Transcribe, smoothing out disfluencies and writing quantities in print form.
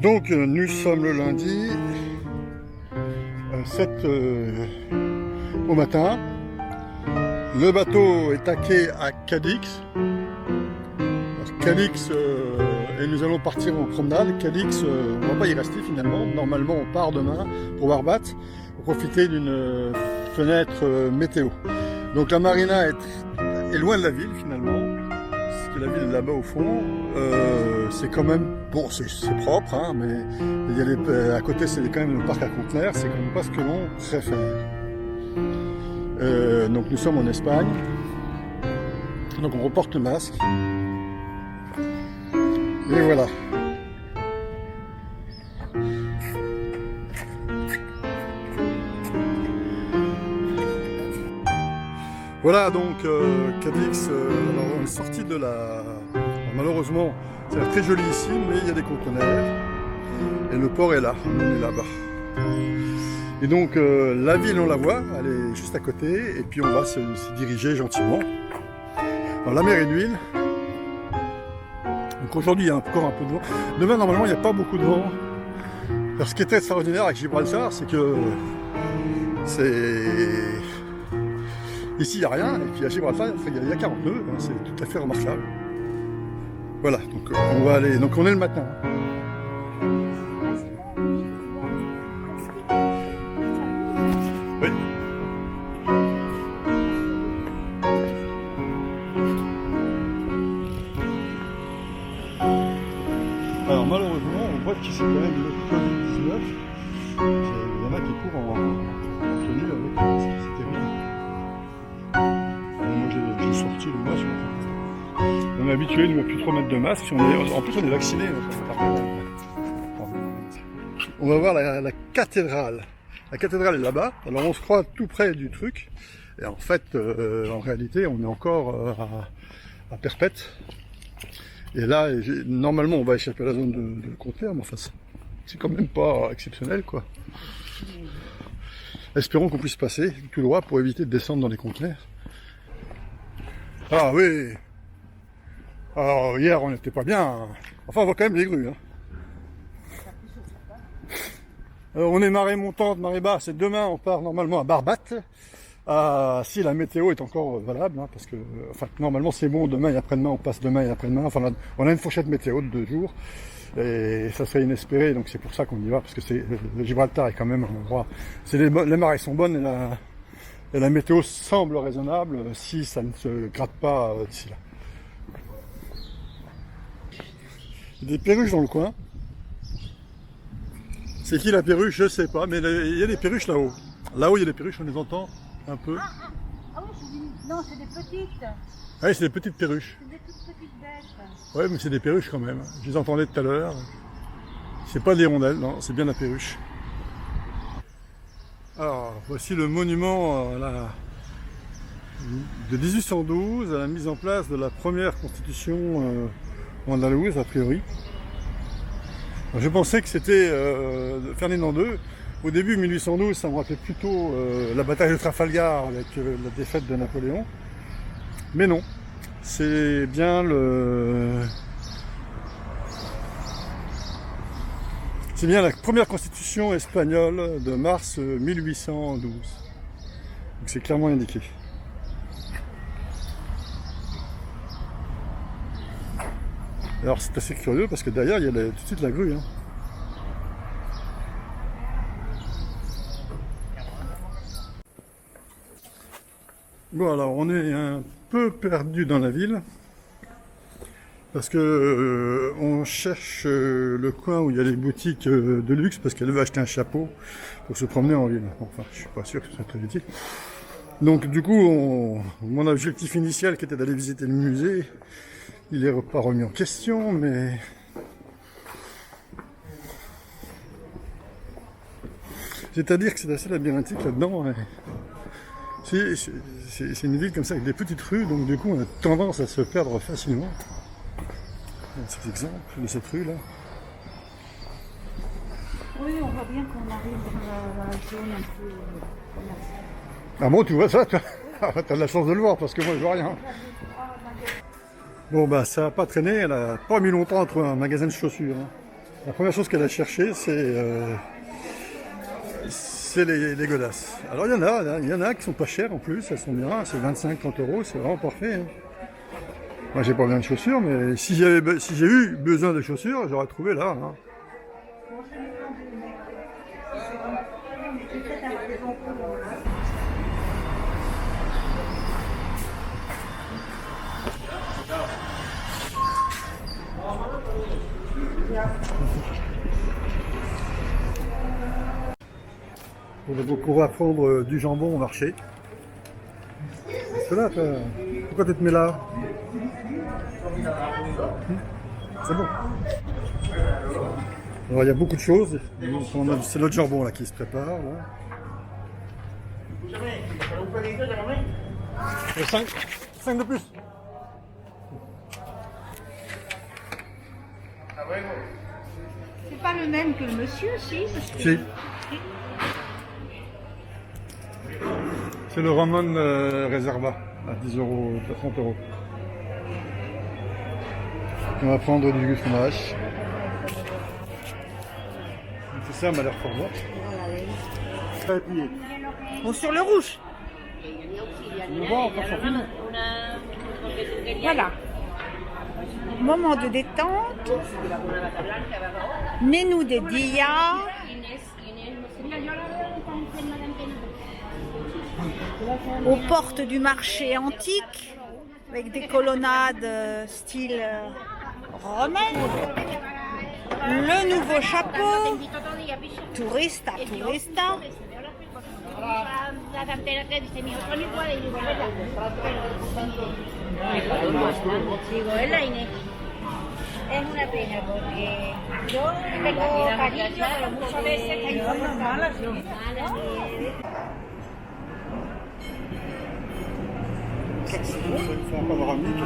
Donc nous sommes le lundi 7 au matin. Le bateau est taqué à Cadix. Cadix et nous allons partir en promenade. Cadix, on va pas y rester finalement. Normalement on part demain pour Barbat pour profiter d'une fenêtre météo. Donc la marina est loin de la ville finalement. Parce que la ville est là-bas au fond. C'est quand même, bon c'est propre, hein, mais il y a à côté c'est quand même le parc à conteneurs, c'est quand même pas ce que l'on préfère. Donc nous sommes en Espagne. Donc on reporte le masque. Et voilà. Voilà donc Cadix, alors on est sorti de la... Malheureusement, c'est très joli ici, mais il y a des conteneurs. Et le port est là, on est là-bas. Et donc la ville on la voit, elle est juste à côté, et puis on va s'y diriger gentiment. Alors la mer est d'huile. Donc aujourd'hui il y a encore un peu de vent. Demain normalement il n'y a pas beaucoup de vent. Alors ce qui est extraordinaire avec Gibraltar, c'est que ici il n'y a rien, et puis à Gibraltar il y a 40 nœuds, hein, c'est tout à fait remarquable. Voilà, donc on va aller, donc on est le matin. Oui. Alors malheureusement, on voit qu'ici quand même le Covid-19, il y en a qui courent en tenue avec masque, c'est terrible. Moi j'ai sorti le masque. On est habitué de ne plus trop mettre de masque. En plus on est vacciné. On va voir la cathédrale. La cathédrale est là-bas. Alors on se croit tout près du truc. Et en fait, en réalité, on est encore à Perpète. Et là, normalement, on va échapper à la zone de conteneurs, mais enfin, c'est quand même pas exceptionnel, quoi. Espérons qu'on puisse passer tout droit pour éviter de descendre dans les conteneurs. Ah oui. Alors hier, on n'était pas bien. Enfin, on voit quand même les grues. Hein. On est marée montante, marée basse, et demain, on part normalement à Barbat. Si la météo est encore valable, hein, parce que enfin, normalement c'est bon, demain et après-demain, on passe demain et après-demain. Enfin, on a une fourchette météo de 2 jours, et ça serait inespéré, donc c'est pour ça qu'on y va, parce que le Gibraltar est quand même un endroit... Les marées sont bonnes, et la météo semble raisonnable, si ça ne se gratte pas d'ici là. Il y a des perruches dans le coin. C'est qui la perruche? Je sais pas, mais il y a des perruches là-haut. Là-haut, il y a des perruches, on les entend un peu. Ah oui, non, c'est des petites. Ah oui, c'est des petites perruches. C'est des toutes petites bêtes. Ouais, mais c'est des perruches quand même. Je les entendais tout à l'heure. C'est pas des hirondelles, non, c'est bien la perruche. Alors, voici le monument de 1812 à la mise en place de la première constitution andalouse, a priori. Je pensais que c'était Ferdinand II. Au début, 1812, ça me rappelait plutôt la bataille de Trafalgar avec la défaite de Napoléon. Mais non, c'est bien c'est bien la première constitution espagnole de mars 1812. Donc c'est clairement indiqué. Alors c'est assez curieux parce que derrière il y a tout de suite la grue. Hein. Bon alors on est un peu perdu dans la ville parce que on cherche le coin où il y a les boutiques de luxe parce qu'elle veut acheter un chapeau pour se promener en ville. Enfin je suis pas sûr que ce soit très utile. Donc du coup mon objectif initial qui était d'aller visiter le musée, il n'est pas remis en question, mais c'est-à-dire que c'est assez labyrinthique là-dedans. Ouais. C'est une ville comme ça avec des petites rues, donc du coup on a tendance à se perdre facilement. Cet exemple de cette rue là. Oui, on voit bien qu'on arrive dans la zone un peu... Ah bon, tu vois ça, toi? T'as de la chance de le voir parce que moi je vois rien. Bon bah ça n'a pas traîné, elle a pas mis longtemps à trouver un magasin de chaussures. Hein. La première chose qu'elle a cherché, c'est les godasses. Alors il y en a qui sont pas chères en plus, elles sont bien, c'est 25-30 euros, c'est vraiment parfait. Hein. Moi j'ai pas besoin de chaussures, mais si j'ai eu besoin de chaussures, j'aurais trouvé là. Hein. Donc on va prendre du jambon au marché. C'est là, toi. Pourquoi tu te mets là? C'est bon. Alors il y a beaucoup de choses. C'est l'autre jambon là qui se prépare. Là. 5 de plus. C'est pas le même que le monsieur, si, parce que... Si. C'est le Ramon Reserva à 10 euros, 30 euros. On va prendre du fromage. C'est ça, m'a l'air fort bon. Très plié. Bon, sur le rouge. Le voir, encore sur film. Voilà. Moment de détente. Menú de dia. Aux portes du marché antique, avec des colonnades style romaine. Le nouveau chapeau. Tourista, tourista. Es una pena porque yo tengo cariño, pero muchas veces tengo malas. Ça, c'est un panoramique.